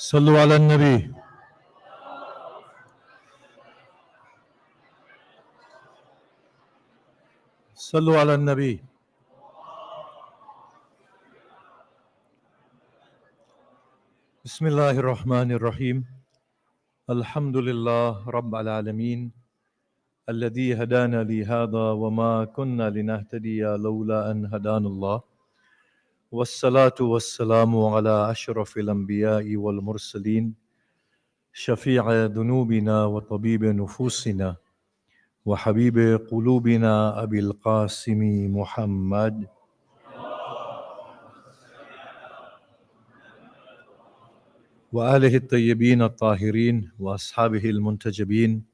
صلوا على النبي. صلوا على النبي. بسم الله الرحمن الرحيم. الحمد لله رب العالمين الذي هدانا لهذا وما كنا لنهتدي لولا أن هدانا الله، والصلاة والسلام على أشرف الأنبياء والمرسلين شفيع ذنوبنا وطبيب نفوسنا وحبيب قلوبنا أبي القاسم محمد وآله الطيبين الطاهرين وأصحابه المنتجبين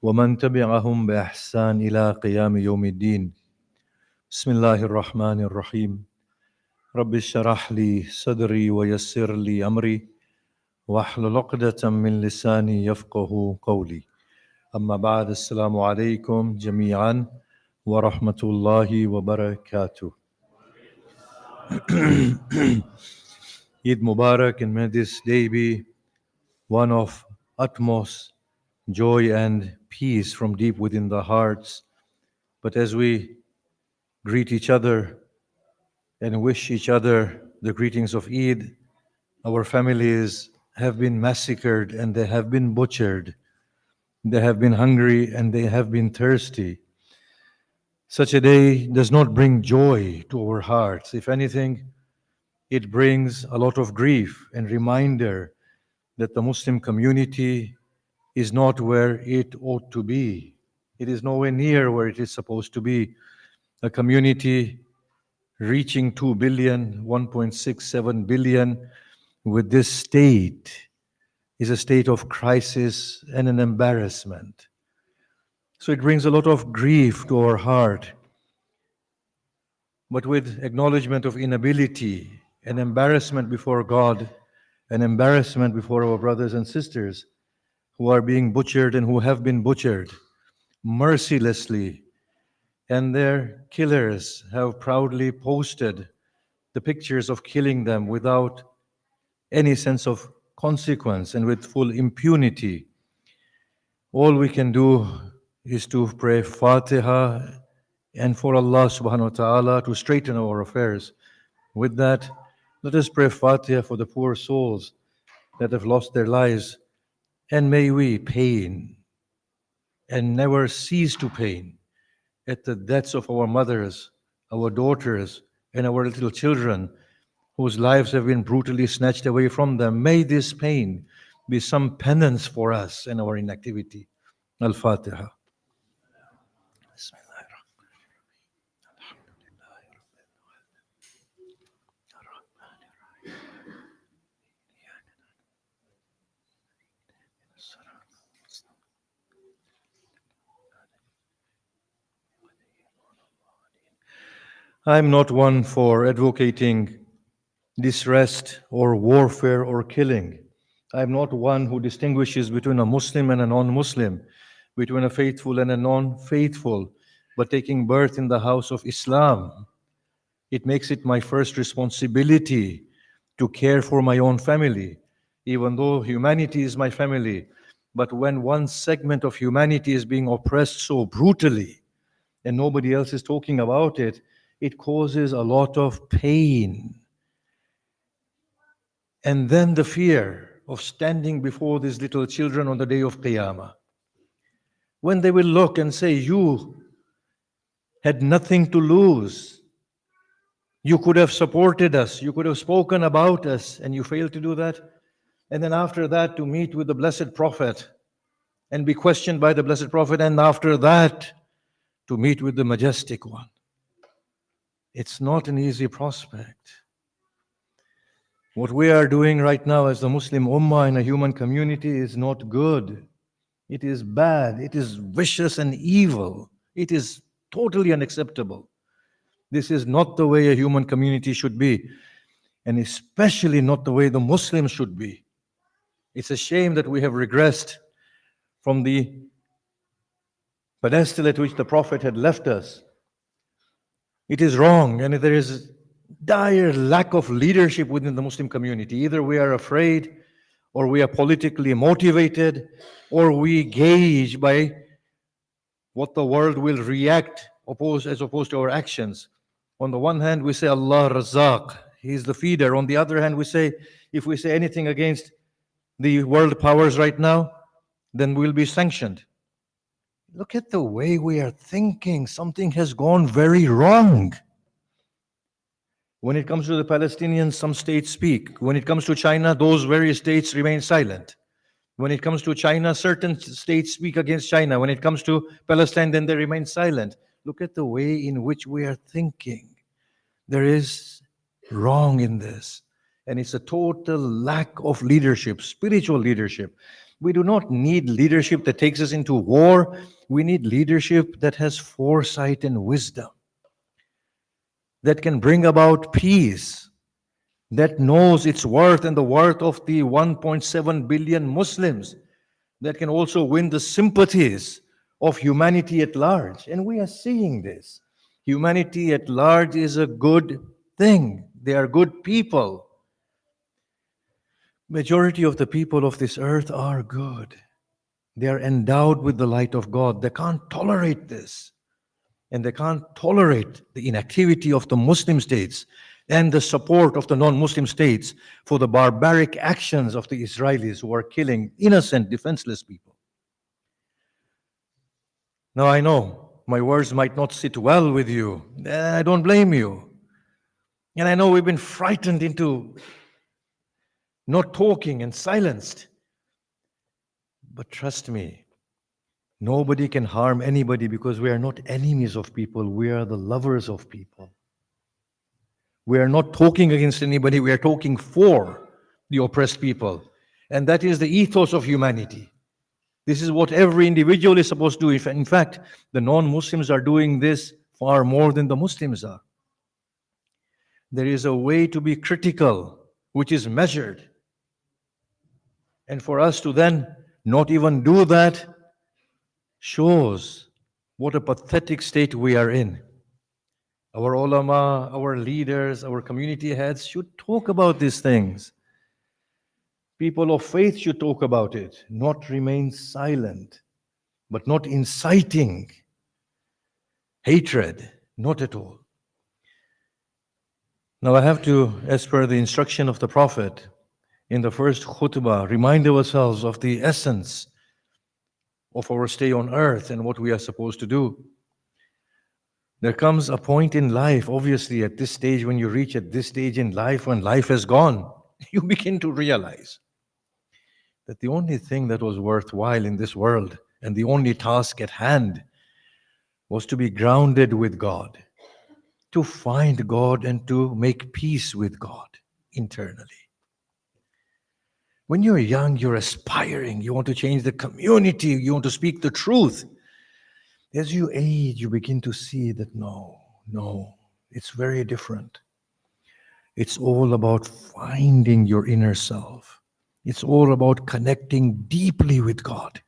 ومن تبعهم بإحسان إلى قيام يوم الدين. بسم الله الرحمن الرحيم. رب اشرح لي صدري ويسر لي أمري واحلل عقدة من لساني يفقه قولي. أما بعد، السلام عليكم جميعا ورحمة الله وبركاته. Eid Mubarak, and may this day be one of utmost joy and peace from deep within the hearts. But as we greet each other and wish each other the greetings of Eid, our families have been massacred and they have been butchered. They have been hungry and they have been thirsty. Such a day does not bring joy to our hearts. If anything, it brings a lot of grief and reminder that the Muslim community is not where it ought to be. It is nowhere near where it is supposed to be. A community reaching 2 billion, 1.67 billion with this state is a state of crisis and an embarrassment. So it brings a lot of grief to our heart. But with acknowledgement of inability, an embarrassment before God, an embarrassment before our brothers and sisters who are being butchered and who have been butchered mercilessly, and their killers have proudly posted the pictures of killing them without any sense of consequence and with full impunity. All we can do is to pray Fatiha and for Allah subhanahu wa ta'ala to straighten our affairs. With that, let us pray Fatiha for the poor souls that have lost their lives, and may we pain and never cease to pain at the deaths of our mothers, our daughters, and our little children whose lives have been brutally snatched away from them. May this pain be some penance for us and our inactivity. Al-Fatiha. I'm not one for advocating disrest or warfare or killing. I'm not one who distinguishes between a Muslim and a non-Muslim, between a faithful and a non-faithful, but taking birth in the house of Islam, it makes it my first responsibility to care for my own family, even though humanity is my family. But when one segment of humanity is being oppressed so brutally and nobody else is talking about it, it causes a lot of pain. And then the fear of standing before these little children on the day of Qiyamah, when they will look and say, you had nothing to lose. You could have supported us. You could have spoken about us, and you failed to do that. And then after that, to meet with the Blessed Prophet and be questioned by the Blessed Prophet, and after that, to meet with the Majestic One. It's not an easy prospect. What we are doing right now as the Muslim Ummah in a human community is not good. It is bad. It is vicious and evil. It is totally unacceptable. This is not the way a human community should be, and especially not the way the Muslims should be. It's a shame that we have regressed from the pedestal at which the Prophet had left us. It is wrong, and there is dire lack of leadership within the Muslim community. Either we are afraid or we are politically motivated, or we gauge by what the world will react as opposed to our actions. On the one hand, we say Allah Razaq, He is the feeder. On the other hand, we say, if we say anything against the world powers right now, then we'll be sanctioned. Look at the way we are thinking. Something has gone very wrong. When it comes to the Palestinians, some states speak. When it comes to China, those various states remain silent. When it comes to China, certain states speak against China. When it comes to Palestine, then they remain silent. Look at the way in which we are thinking. There is wrong in this. And it's a total lack of leadership, spiritual leadership. We do not need leadership that takes us into war. We need leadership that has foresight and wisdom, that can bring about peace, that knows its worth and the worth of the 1.7 billion Muslims, that can also win the sympathies of humanity at large. And we are seeing this. Humanity at large is a good thing. They are good people. Majority of the people of this earth are good. They are endowed with the light of God. They can't tolerate this. And they can't tolerate the inactivity of the Muslim states and the support of the non-Muslim states for the barbaric actions of the Israelis who are killing innocent, defenseless people. Now I know my words might not sit well with you. I don't blame you. And I know we've been frightened into not talking and silenced. But trust me, nobody can harm anybody because we are not enemies of people. We are the lovers of people. We are not talking against anybody. We are talking for the oppressed people. And that is the ethos of humanity. This is what every individual is supposed to do. In fact, the non-Muslims are doing this far more than the Muslims are. There is a way to be critical, which is measured. And for us to then not even do that shows what a pathetic state we are in. Our ulama, our leaders, our community heads should talk about these things. People of faith should talk about it, not remain silent, but not inciting hatred, not at all. Now I have to, as per the instruction of the Prophet, in the first khutbah, remind ourselves of the essence of our stay on earth and what we are supposed to do. There comes a point in life, obviously, at this stage, when you reach at this stage in life, when life has gone, you begin to realize that the only thing that was worthwhile in this world and the only task at hand was to be grounded with God, to find God and to make peace with God internally. When you're young, you're aspiring, you want to change the community, you want to speak the truth. As you age, you begin to see that no, it's very different. It's all about finding your inner self. It's all about connecting deeply with God.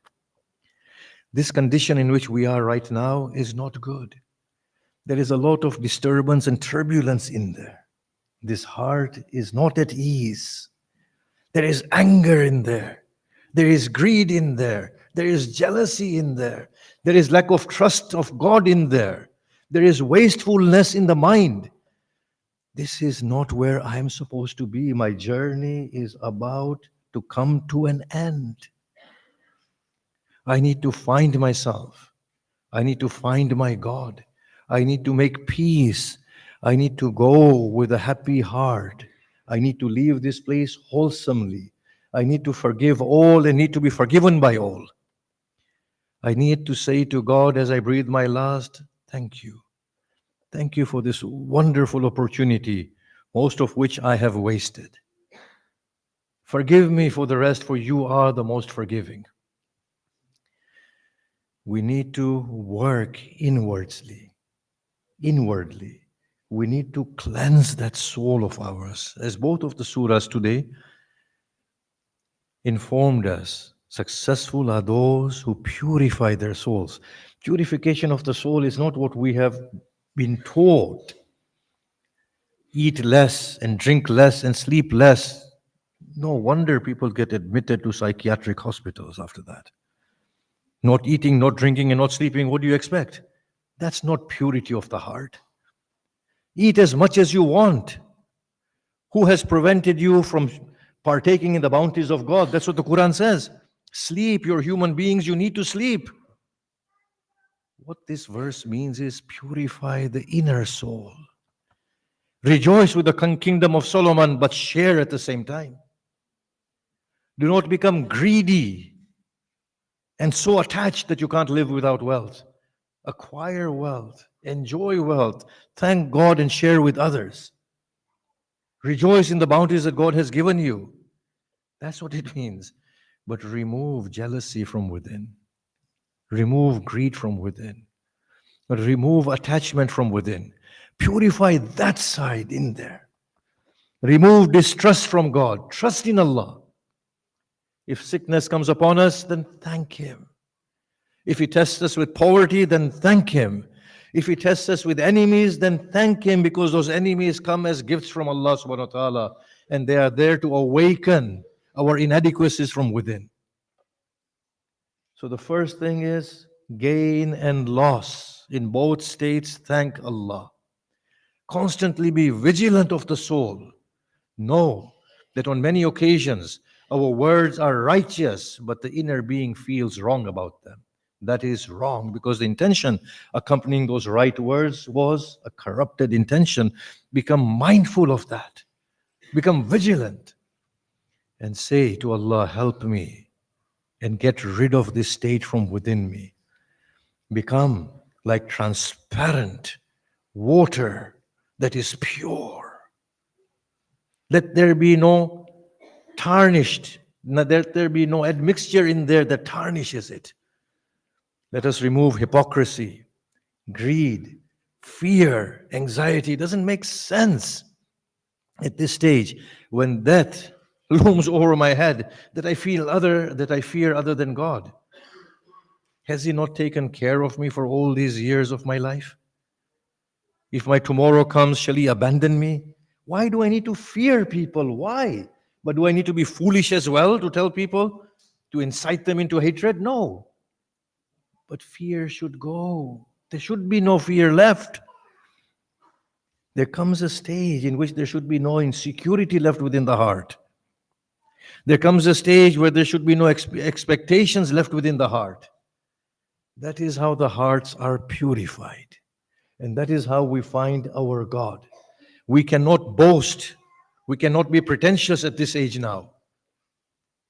This condition in which we are right now is not good. There is a lot of disturbance and turbulence in there. This heart is not at ease. There is anger in there. There is greed in there. There is jealousy in there. There is lack of trust of God in there. There is wastefulness in the mind. This is not where I am supposed to be. My journey is about to come to an end. I need to find myself. I need to find my God. I need to make peace. I need to go with a happy heart. I need to leave this place wholesomely. I need to forgive all and need to be forgiven by all. I need to say to God as I breathe my last, thank you. Thank you for this wonderful opportunity, most of which I have wasted. Forgive me for the rest, for you are the most forgiving. We need to work inwardly. We need to cleanse that soul of ours. As both of the surahs today informed us, successful are those who purify their souls. Purification of the soul is not what we have been taught. Eat less and drink less and sleep less. No wonder people get admitted to psychiatric hospitals after that. Not eating, not drinking, and not sleeping, what do you expect? That's not purity of the heart. Eat as much as you want. Who has prevented you from partaking in the bounties of God? That's what the Quran says. Sleep, you're human beings, you need to sleep. What this verse means is purify the inner soul. Rejoice with the kingdom of Solomon, but share at the same time. Do not become greedy and so attached that you can't live without wealth. Acquire wealth, enjoy wealth, thank God and share with others. Rejoice in the bounties that God has given you. That's what it means. But remove jealousy from within. Remove greed from within. But remove attachment from within. Purify that side in there. Remove distrust from God. Trust in Allah. If sickness comes upon us, then thank Him. If He tests us with poverty, then thank Him. If He tests us with enemies, then thank Him, because those enemies come as gifts from Allah subhanahu wa ta'ala, and they are there to awaken our inadequacies from within. So the first thing is gain and loss. In both states, thank Allah. Constantly be vigilant of the soul. Know that on many occasions, our words are righteous, but the inner being feels wrong about them. That is wrong, because the intention accompanying those right words was a corrupted intention. Become mindful of that. Become vigilant. And say to Allah, help me, and get rid of this state from within me. Become like transparent water that is pure. Let there be no tarnished, let there be no admixture in there that tarnishes it. Let us remove hypocrisy, greed, fear, anxiety. It doesn't make sense at this stage when death looms over my head that I fear other than God. Has He not taken care of me for all these years of my life? If my tomorrow comes, shall He abandon me? Why do I need to fear people? Why? But do I need to be foolish as well to tell people, to incite them into hatred? No. But fear should go. There should be no fear left. There comes a stage in which there should be no insecurity left within the heart. There comes a stage where there should be no expectations left within the heart. That is how the hearts are purified. And that is how we find our God. We cannot boast. We cannot be pretentious at this age now.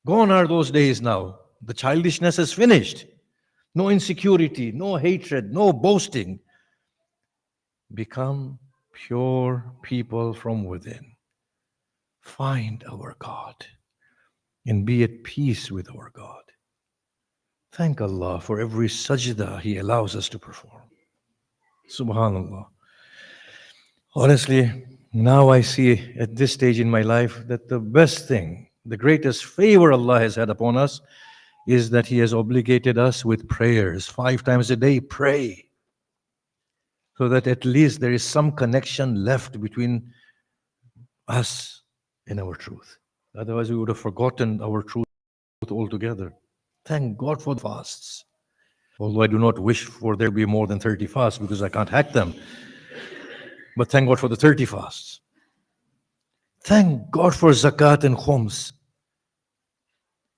Gone are those days now. The childishness is finished. No insecurity, no hatred, no boasting. Become pure people from within. Find our God and be at peace with our God. Thank Allah for every sajda He allows us to perform. Subhanallah. Honestly, now I see at this stage in my life that the best thing, the greatest favor Allah has had upon us is that He has obligated us with prayers. 5 times a day, pray. So that at least there is some connection left between us and our truth. Otherwise, we would have forgotten our truth altogether. Thank God for the fasts. Although I do not wish for there to be more than 30 fasts because I can't hack them. But thank God for the 30 fasts. Thank God for zakat and khums.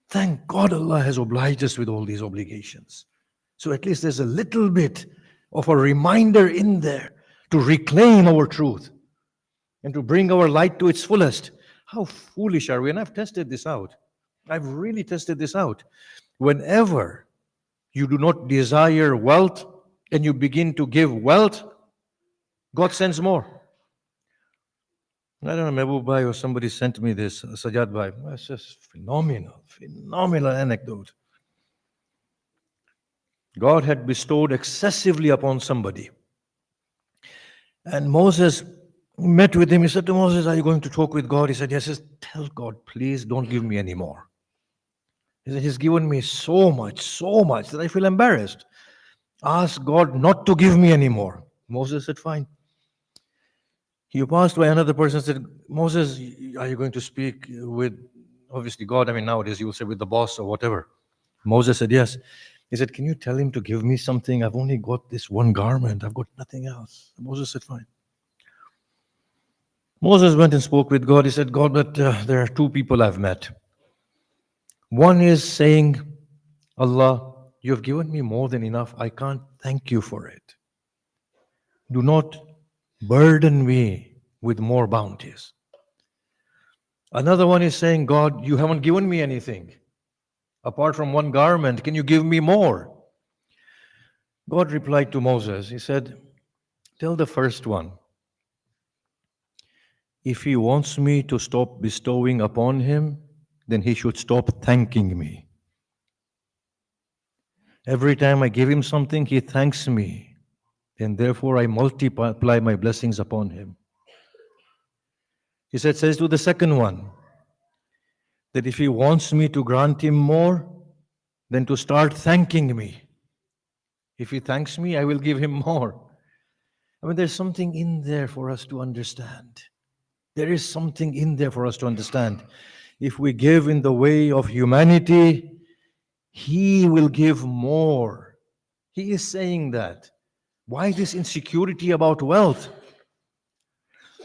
Thank God Allah has obliged us with all these obligations. So at least there's a little bit of a reminder in there to reclaim our truth and to bring our light to its fullest. How foolish are we? And I've tested this out. I've really tested this out. Whenever you do not desire wealth and you begin to give wealth, God sends more. I don't know, Mehboob Bhai or somebody sent me this, Sajjad Bhai. It's just phenomenal anecdote. God had bestowed excessively upon somebody. And Moses met with him. He said to Moses, are you going to talk with God? He said, yes. He says, tell God, please don't give me any more. He said, He's given me so much that I feel embarrassed. Ask God not to give me any more. Moses said, fine. He passed by another person and said, Moses, are you going to speak with obviously God, I mean, nowadays you will say with the boss or whatever. Moses said, yes. He said, can you tell him to give me something? I've only got this one garment. I've got nothing else. Moses said, fine. Moses went and spoke with God. He said, God, but there are two people I've met. One is saying, Allah, you have given me more than enough. I can't thank you for it. Do not burden me with more bounties. Another one is saying, God, you haven't given me anything. Apart from one garment, can you give me more? God replied to Moses, he said, tell the first one, if he wants me to stop bestowing upon him, then he should stop thanking me. Every time I give him something, he thanks me, and therefore I multiply my blessings upon him. He says to the second one, that if he wants me to grant him more, then to start thanking me. If he thanks me, I will give him more. I mean, there's something in there for us to understand. There is something in there for us to understand. If we give in the way of humanity, he will give more. He is saying that. Why this insecurity about wealth?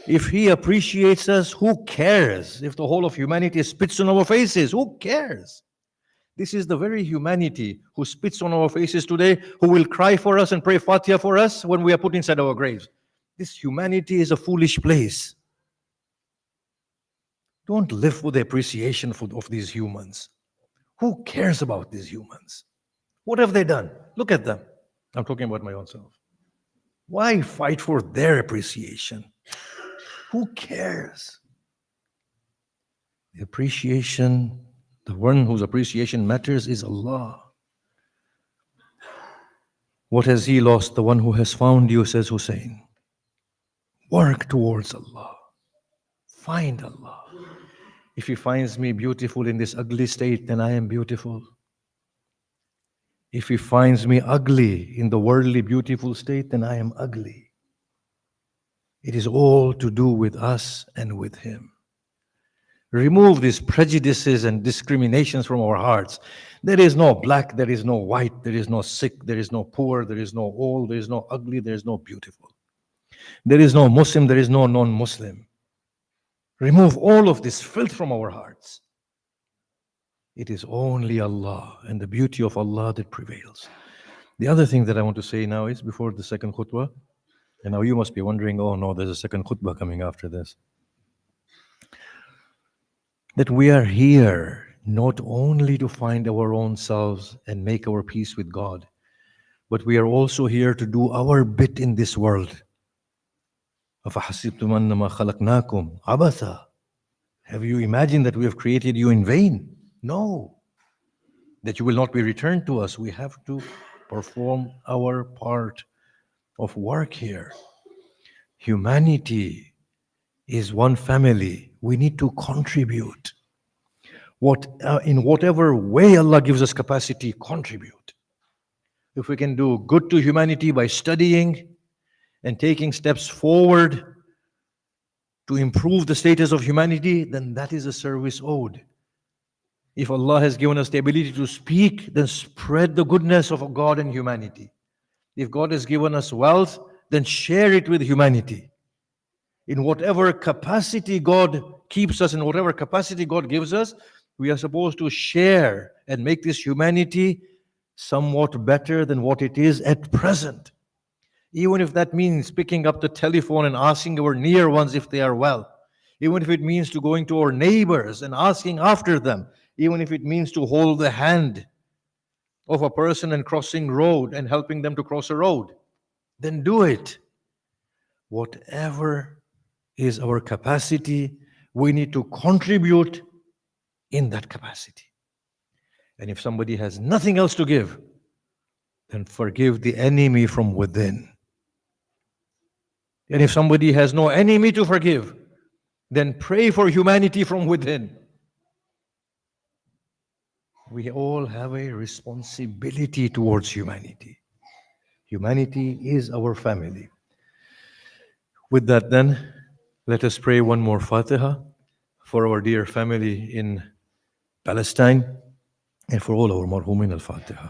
If he appreciates us, who cares? If the whole of humanity spits on our faces, who cares? This is the very humanity who spits on our faces today, who will cry for us and pray Fatiha for us when we are put inside our graves. This humanity is a foolish place. Don't live with the appreciation of these humans. Who cares about these humans? What have they done? Look at them. I'm talking about my own self. Why fight for their appreciation? Who cares? The appreciation, the one whose appreciation matters is Allah. What has he lost? The one who has found you, says Hussein. Work towards Allah. Find Allah. If he finds me beautiful in this ugly state, then I am beautiful. If he finds me ugly in the worldly beautiful state, then I am ugly. It is all to do with us and with him. Remove these prejudices and discriminations from our hearts. There is no black, there is no white, there is no sick, there is no poor, there is no old, there is no ugly, there is no beautiful. There is no Muslim, there is no non-Muslim. Remove all of this filth from our hearts. It is only Allah and the beauty of Allah that prevails. The other thing that I want to say now is, before the second khutbah, and now you must be wondering, oh no, there's a second khutbah coming after this. That we are here not only to find our own selves and make our peace with God, but we are also here to do our bit in this world. أَفَحَسِبْتُمْ أَنَّمَا خَلَقْنَاكُمْ عَبَثًا. Have you imagined that we have created you in vain? No. That you will not be returned to us. We have to perform our part of work here. Humanity is one family. We need to contribute. In whatever way Allah gives us capacity, contribute. If we can do good to humanity by studying and taking steps forward to improve the status of humanity, then that is a service owed. If Allah has given us the ability to speak, then spread the goodness of God and humanity. If God has given us wealth, then share it with humanity. In whatever capacity God keeps us, in whatever capacity God gives us, we are supposed to share and make this humanity somewhat better than what it is at present. Even if that means picking up the telephone and asking our near ones if they are well. Even if it means to going to our neighbors and asking after them. Even if it means to hold the hand of a person and crossing road and helping them to cross a road. Then do it. Whatever is our capacity, we need to contribute in that capacity. And if somebody has nothing else to give, then forgive the enemy from within. And if somebody has no enemy to forgive, then pray for humanity from within. We all have a responsibility towards humanity. Humanity is our family. With that then, let us pray one more Fatiha for our dear family in Palestine, and for all our marhumin al-Fatiha.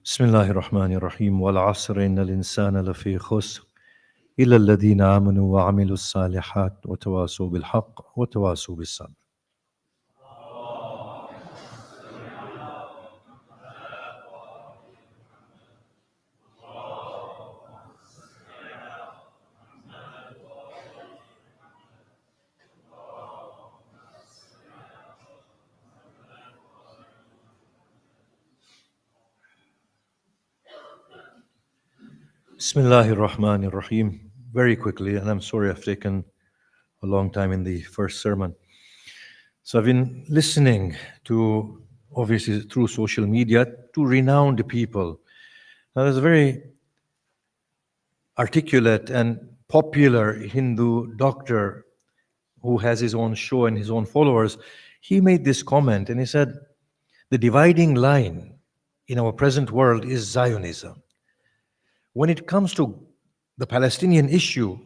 بسم الله الرحمن الرحيم والعصر إن الإنسان لفي خسر إلا الذين آمنوا وعملوا الصالحات وتواصوا بالحق وتواصوا بالصبر. Bismillahir Rahmanir Rahim. Very quickly, and I'm sorry I've taken a long time in the first sermon. So I've been listening to, obviously through social media, to renowned people. Now there's a very articulate and popular Hindu doctor who has his own show and his own followers. He made this comment and he said, the dividing line in our present world is Zionism. When it comes to the Palestinian issue,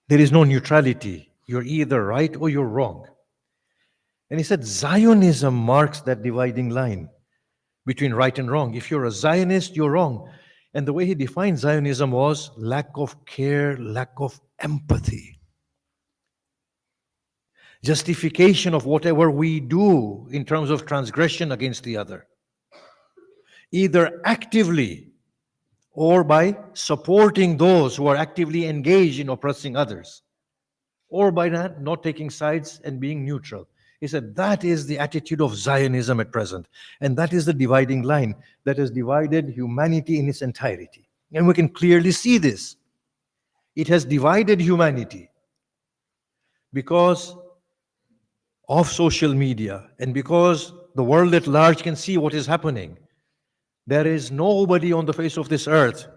there is no neutrality. You're either right or you're wrong. And he said Zionism marks that dividing line between right and wrong. If you're a Zionist, you're wrong. And the way he defined Zionism was lack of care, lack of empathy. Justification of whatever we do in terms of transgression against the other. Either actively or by supporting those who are actively engaged in oppressing others, or by not taking sides and being neutral. He said that is the attitude of Zionism at present, and that is the dividing line that has divided humanity in its entirety. And we can clearly see this. It has divided humanity because of social media and because the world at large can see what is happening. There is nobody on the face of this earth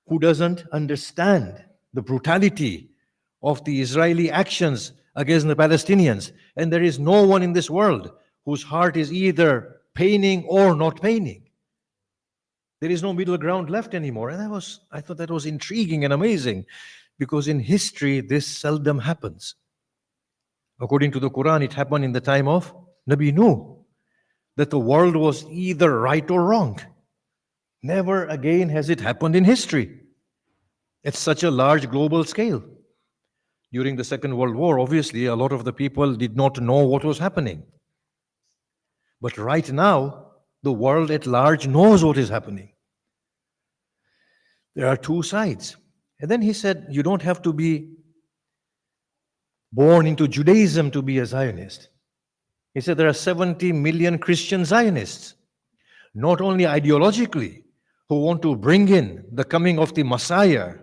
who doesn't understand the brutality of the Israeli actions against the Palestinians. And there is no one in this world whose heart is either paining or not paining. There is no middle ground left anymore. And I thought that was intriguing and amazing, because in history this seldom happens. According to the Quran, it happened in the time of Nabi Nuh, that the world was either right or wrong. Never again has it happened in history at such a large global scale. During the Second World War, obviously, a lot of the people did not know what was happening. But right now, the world at large knows what is happening. There are two sides. And then he said, you don't have to be born into Judaism to be a Zionist. He said there are 70 million Christian Zionists, not only ideologically, who want to bring in the coming of the Messiah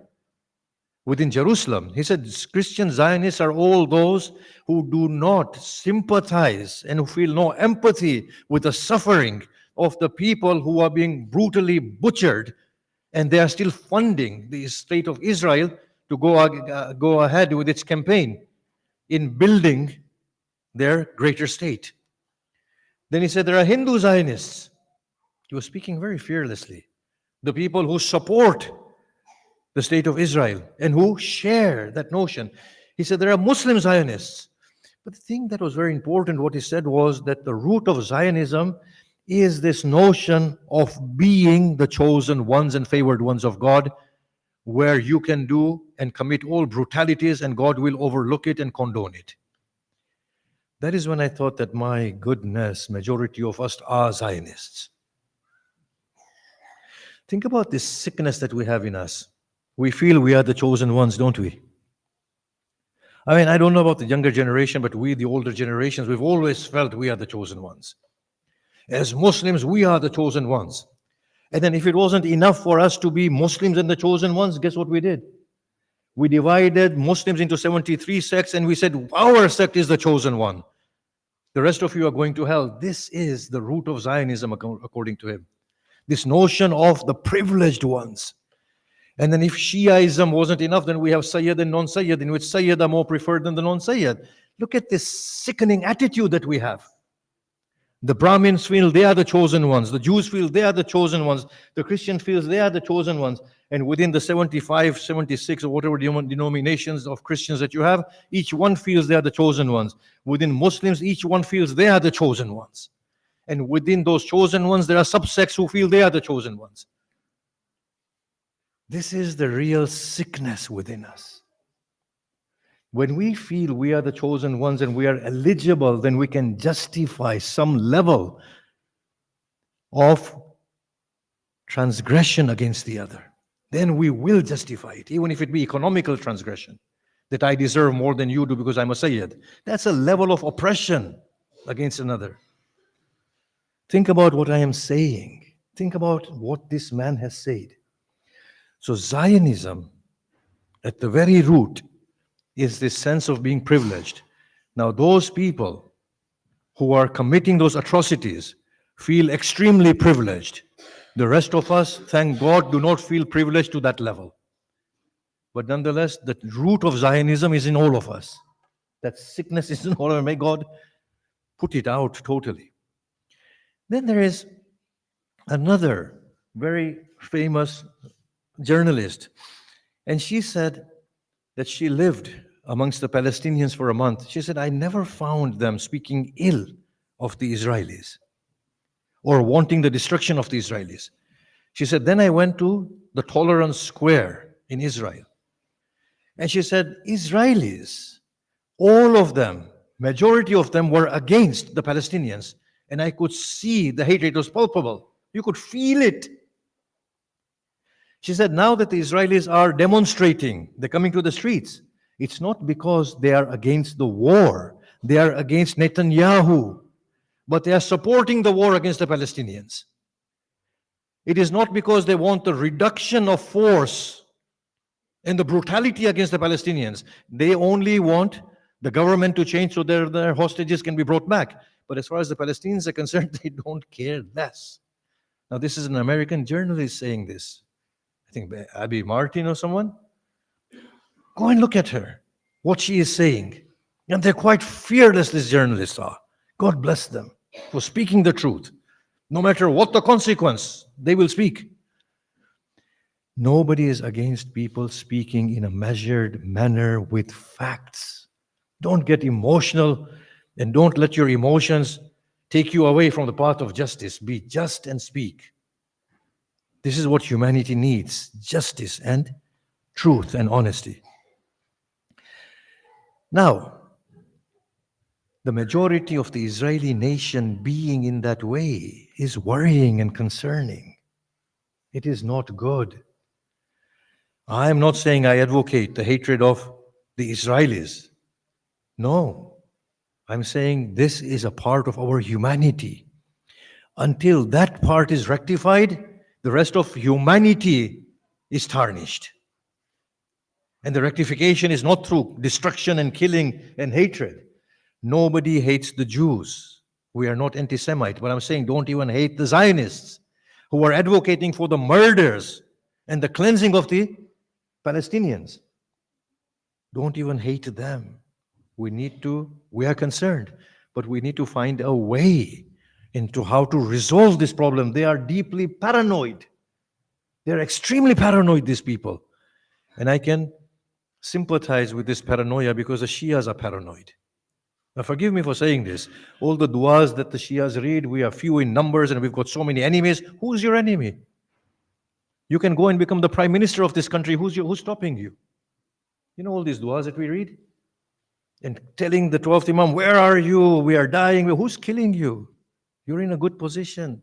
within Jerusalem. He said Christian Zionists are all those who do not sympathize and who feel no empathy with the suffering of the people who are being brutally butchered, and they are still funding the state of Israel to go ahead with its campaign in building their greater state. Then he said there are Hindu Zionists. He was speaking very fearlessly. The people who support the state of Israel and who share that notion. He said there are Muslim Zionists. But the thing that was very important, what he said, was that the root of Zionism is this notion of being the chosen ones and favored ones of God, where you can do and commit all brutalities and God will overlook it and condone it. That is when I thought that, my goodness, majority of us are Zionists. Think about this sickness that we have in us. We feel we are the chosen ones, don't we? I mean, I don't know about the younger generation, but we, the older generations, we've always felt we are the chosen ones. As Muslims, we are the chosen ones. And then if it wasn't enough for us to be Muslims and the chosen ones, guess what we did? We divided Muslims into 73 sects and we said, our sect is the chosen one. The rest of you are going to hell. This is the root of Zionism, according to him. This notion of the privileged ones. And then if Shiaism wasn't enough, then we have Sayyid and non-Sayyid, in which Sayyid are more preferred than the non-Sayyid. Look at this sickening attitude that we have. The Brahmins feel they are the chosen ones. The Jews feel they are the chosen ones. The Christian feels they are the chosen ones. And within the 75, 76, or whatever denominations of Christians that you have, each one feels they are the chosen ones. Within Muslims, each one feels they are the chosen ones. And within those chosen ones, there are subsects who feel they are the chosen ones. This is the real sickness within us. When we feel we are the chosen ones and we are eligible, then we can justify some level of transgression against the other. Then we will justify it, even if it be economical transgression, that I deserve more than you do because I'm a Sayyid. That's a level of oppression against another. Think about what I am saying. Think about what this man has said. So Zionism, at the very root, is this sense of being privileged. Now, those people who are committing those atrocities feel extremely privileged. The rest of us, thank God, do not feel privileged to that level. But nonetheless, the root of Zionism is in all of us. That sickness is in all of us. May God put it out totally. Then there is another very famous journalist, and she said that she lived amongst the Palestinians for a month. She said, I never found them speaking ill of the Israelis or wanting the destruction of the Israelis. She said, then I went to the Tolerance Square in Israel. And she said, Israelis, all of them, majority of them were against the Palestinians. And I could see the hatred was palpable. You could feel it. She said, now that the Israelis are demonstrating, they're coming to the streets, it's not because they are against the war, they are against Netanyahu, but they are supporting the war against the Palestinians. It is not because they want the reduction of force and the brutality against the Palestinians. They only want the government to change so their hostages can be brought back. But as far as the Palestinians are concerned, they don't care less. Now, this is an American journalist saying this. I think Abby Martin or someone. Go and look at her, what she is saying. And they're quite fearless, these journalists are. God bless them for speaking the truth. No matter what the consequence, they will speak. Nobody is against people speaking in a measured manner with facts. Don't get emotional and don't let your emotions take you away from the path of justice. Be just and speak. This is what humanity needs, justice and truth and honesty. Now, the majority of the Israeli nation being in that way is worrying and concerning. It is not good. I am not saying I advocate the hatred of the Israelis. No, I'm saying this is a part of our humanity. Until that part is rectified, the rest of humanity is tarnished. And the rectification is not through destruction and killing and hatred. Nobody hates the Jews. We are not anti-Semite, but I'm saying don't even hate the Zionists who are advocating for the murders and the cleansing of the Palestinians. Don't even hate them. We are concerned, but we need to find a way into how to resolve this problem. They are deeply paranoid. They're extremely paranoid, these people. And I can sympathize with this paranoia because the Shias are paranoid. Now forgive me for saying this. All the du'as that the Shias read, we are few in numbers and we've got so many enemies. Who's your enemy? You can go and become the prime minister of this country. Who's stopping you? You know all these du'as that we read? And telling the 12th Imam, where are you? We are dying. Who's killing you? You're in a good position.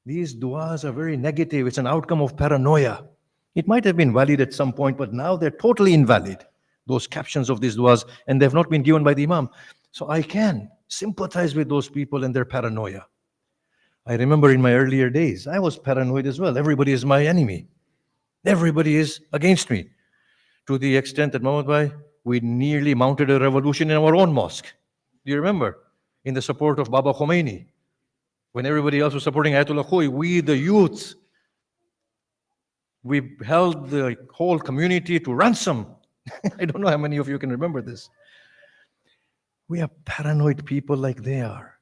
These du'as are very negative. It's an outcome of paranoia. It might have been valid at some point, but now they're totally invalid, those captions of these du'as, and they've not been given by the Imam. So I can sympathize with those people and their paranoia. I remember in my earlier days, I was paranoid as well. Everybody is my enemy. Everybody is against me. To the extent that, Muhammad Bhai, we nearly mounted a revolution in our own mosque. Do you remember? In the support of Baba Khomeini. When everybody else was supporting Ayatollah Khoi, we, the youth, we held the whole community to ransom. I don't know how many of you can remember this. We are paranoid people like they are.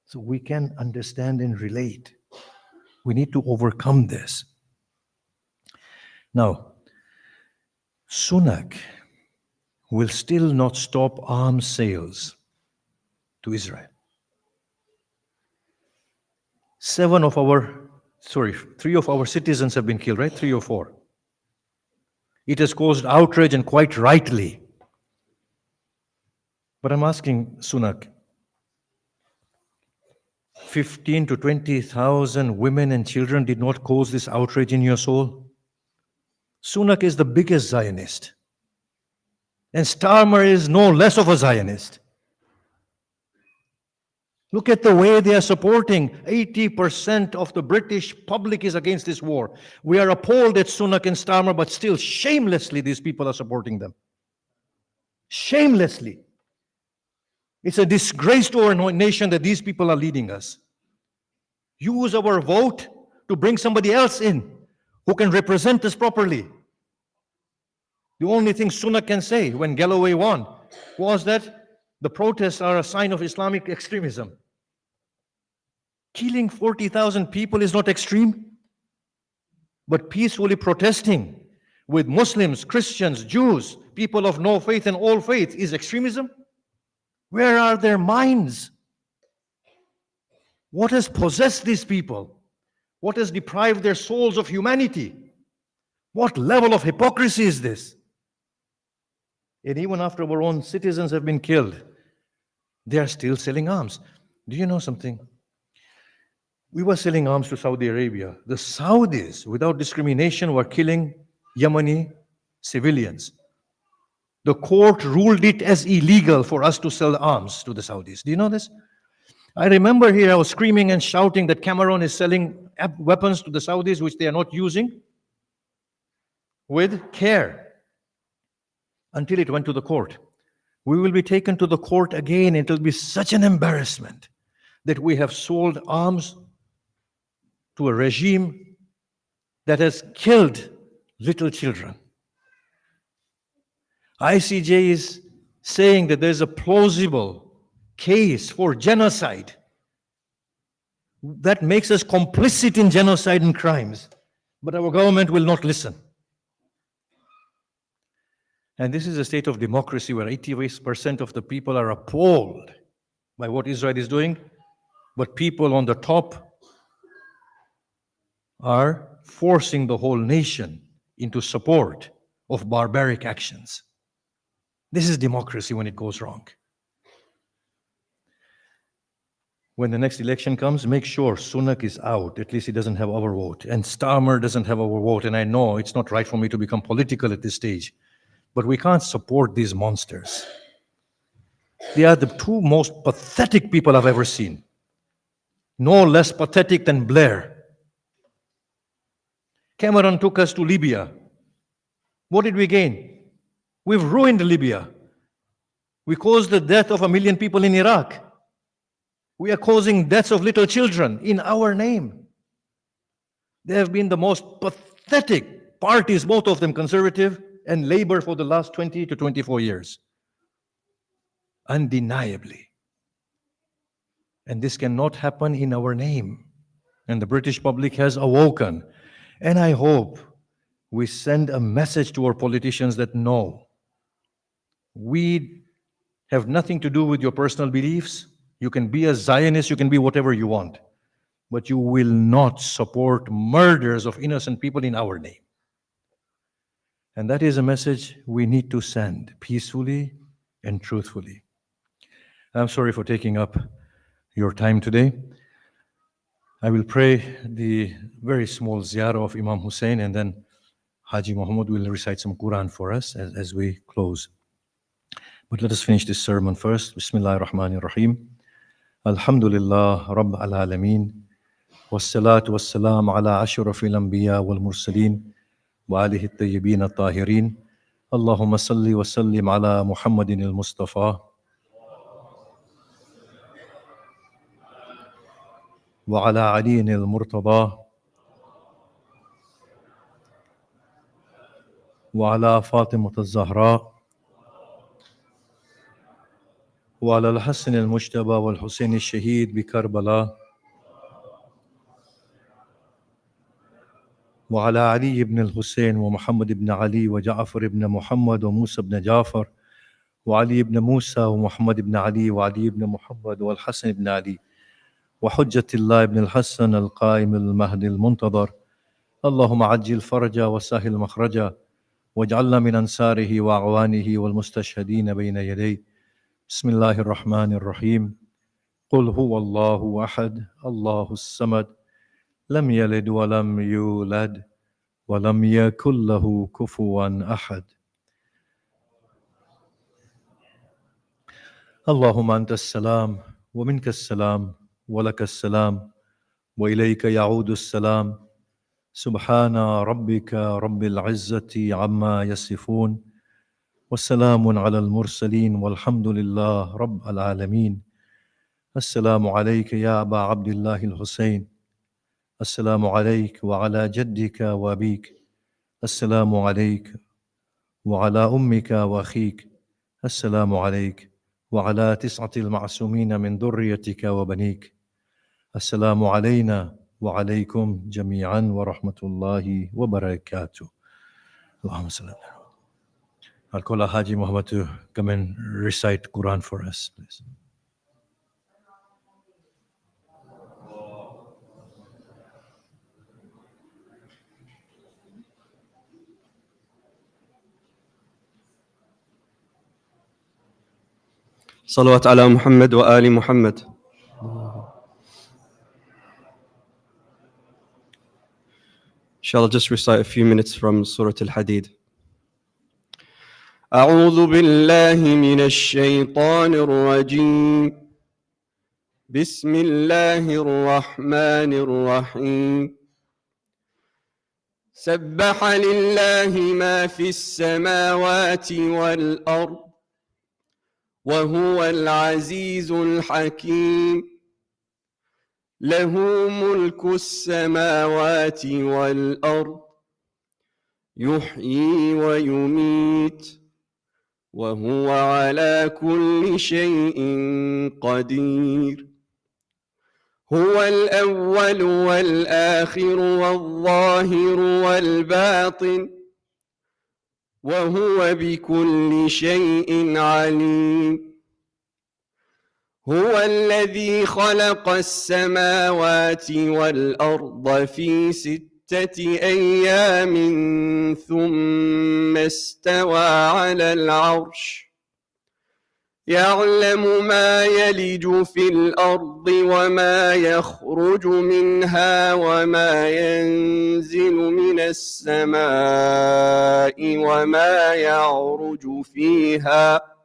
So we can understand and relate. We need to overcome this. Now, Sunak will still not stop arms sales to Israel. Three of our citizens have been killed, right? 3 or 4. It has caused outrage, and quite rightly. But I'm asking Sunak, 15 to 20,000 women and children did not cause this outrage in your soul? Sunak is the biggest Zionist. And Starmer is no less of a Zionist. Look at the way they are supporting. 80% of the British public is against this war. We are appalled at Sunak and Starmer, but still shamelessly these people are supporting them. Shamelessly. It's a disgrace to our nation that these people are leading us. Use our vote to bring somebody else in who can represent us properly. The only thing Sunak can say when Galloway won was that the protests are a sign of Islamic extremism. Killing 40,000 people is not extreme, but peacefully protesting with Muslims, Christians, Jews, people of no faith and all faith is extremism. Where are their minds? What has possessed these people? What has deprived their souls of humanity? What level of hypocrisy is this? And even after our own citizens have been killed, they are still selling arms. Do you know something? We were selling arms to Saudi Arabia. The Saudis, without discrimination, were killing Yemeni civilians. The court ruled it as illegal for us to sell arms to the Saudis. Do you know this? I remember here I was screaming and shouting that Cameroon is selling weapons to the Saudis which they are not using with care until it went to the court. We will be taken to the court again. It will be such an embarrassment that we have sold arms to a regime that has killed little children. ICJ is saying that there's a plausible case for genocide. That makes us complicit in genocide and crimes. But our government will not listen. And this is a state of democracy where 80% of the people are appalled by what Israel is doing, but people on the top are forcing the whole nation into support of barbaric actions. This is democracy when it goes wrong. When the next election comes, make sure Sunak is out. At least he doesn't have our vote. And Starmer doesn't have our vote. And I know it's not right for me to become political at this stage. But we can't support these monsters. They are the two most pathetic people I've ever seen. No less pathetic than Blair. Cameron took us to Libya. What did we gain? We've ruined Libya. We caused the death of 1 million people in Iraq. We are causing deaths of little children in our name. They have been the most pathetic parties, both of them conservative and Labour, for the last 20 to 24 years. Undeniably. And this cannot happen in our name. And the British public has awoken. And I hope we send a message to our politicians that no, we have nothing to do with your personal beliefs. You can be a Zionist, you can be whatever you want, but you will not support murders of innocent people in our name. And that is a message we need to send peacefully and truthfully. I'm sorry for taking up your time today. I will pray the very small ziyarah of Imam Hussein, and then Haji Muhammad will recite some Quran for us as we close. But let us finish this sermon first. Bismillah ar-Rahman ar-Rahim. Alhamdulillah Rabb al-Alameen. Wassalatu wassalam ala ashrafil anbiya wal mursaleen wa alihi at-tayyibin at-tahirin. Allahumma salli wa sallim ala Muhammadin al-Mustafa wa ala aliyin al-Murtada wa ala Fatimah al-Zahra وعلى الحسن المجتبى والحسين الشهيد بكربلاء، وعلى علي بن الحسين ومحمد بن علي وجعفر بن محمد وموسى بن جعفر وعلي بن موسى ومحمد بن علي وعلي بن محمد والحسن بن علي وحجة الله بن الحسن القائم المهدي المنتظر. اللهم عجل فرجه وسهل مخرجه، واجعلنا من أنصاره وأعوانه والمستشهدين بين يديه. بسم الله الرحمن الرحيم. قل هو الله أحد الله الصمد لم يلد ولم يولد ولم يكن له كفوا أحد. اللهم أنت السلام ومنك السلام ولك السلام وإليك يعود السلام. سبحان ربك رب العزة عما يصفون، والسلام على المرسلين، والحمد لله رب العالمين. السلام عليك يا أبا عبد الله الحسين، السلام عليك وعلى جدك وأبيك، السلام عليك وعلى أمك وأخيك، السلام عليك وعلى 9 المعصومين من ذريتك وبنيك. السلام علينا وعليكم جميعا ورحمة الله وبركاته. اللهم صل على. I'll call Haji Muhammad to come and recite Quran for us, please. صلوات على محمد وآل محمد. Shall I just recite a few minutes from Surah Al-Hadid? أعوذ بالله من الشيطان الرجيم. بسم الله الرحمن الرحيم. سبح لله ما في السماوات والأرض وهو العزيز الحكيم. له ملك السماوات والأرض يحيي ويميت وهو على كل شيء قدير. هو الأول والآخر والظاهر والباطن وهو بكل شيء عليم. هو الذي خلق السماوات والأرض في 6 أيام ثم استوى على العرش. يعلم ما يلج في الأرض وما يخرج منها وما ينزل من السماء وما يعرج فيها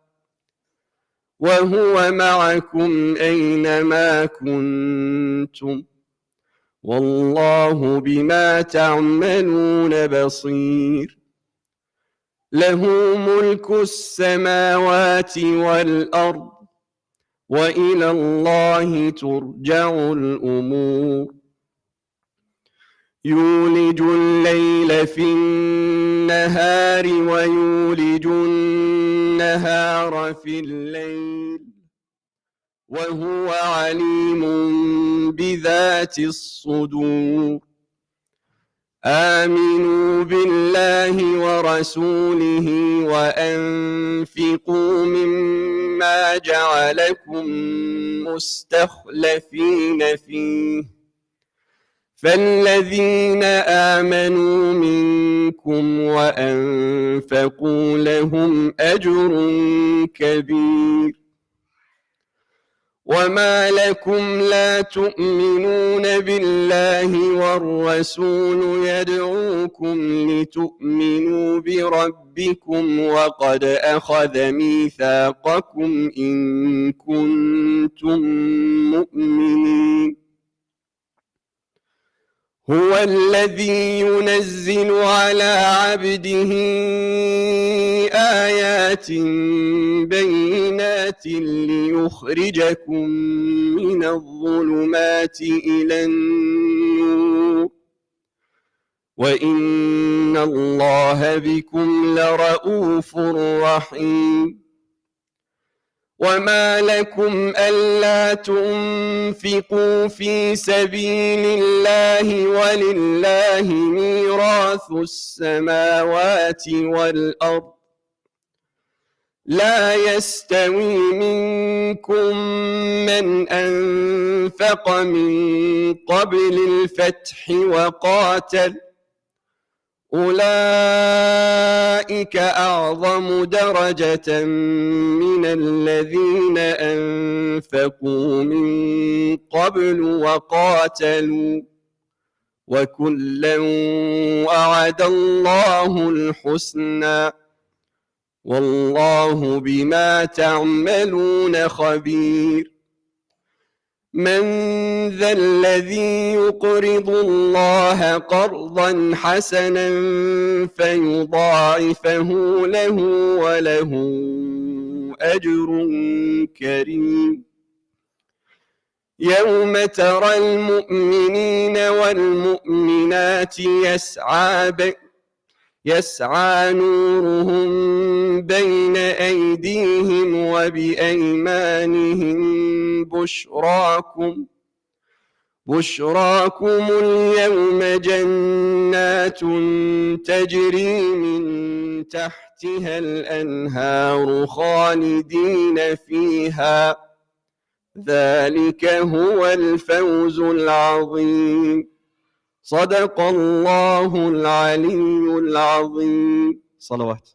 وهو معكم أينما كنتم والله بما تعملون بصير. له ملك السماوات والأرض وإلى الله ترجع الأمور. يولج الليل في النهار ويولج النهار في الليل وهو عليم بذات الصدور. آمنوا بالله ورسوله وأنفقوا مما جعلكم مستخلفين فيه، فالذين آمنوا منكم وأنفقوا لهم أجر كبير. وما لكم لا تؤمنون بالله والرسول يدعوكم لتؤمنوا بربكم وقد أخذ ميثاقكم إن كنتم مؤمنين. هو الذي ينزل على عبده آيات بينات ليخرجكم من الظلمات إلى النور وإن الله بكم لرؤوف رحيم. وما لكم ألا تنفقوا في سبيل الله ولله ميراث السماوات والأرض لا يستوي منكم من أنفق من قبل الفتح وقاتل أولئك أعظم درجة من الذين أنفقوا من قبل وقاتلوا وكلا وعد الله الحسنى والله بما تعملون خبير من ذا الذي يقرض الله قرضا حسنا فيضاعفه له وله أجر كريم يوم ترى المؤمنين والمؤمنات يسعى نورهم بين أيديهم وبأيمانهم بشراكم اليوم جنات تجري من تحتها الأنهار خالدين فيها ذلك هو الفوز العظيم صدق الله العلي العظيم. صلوات.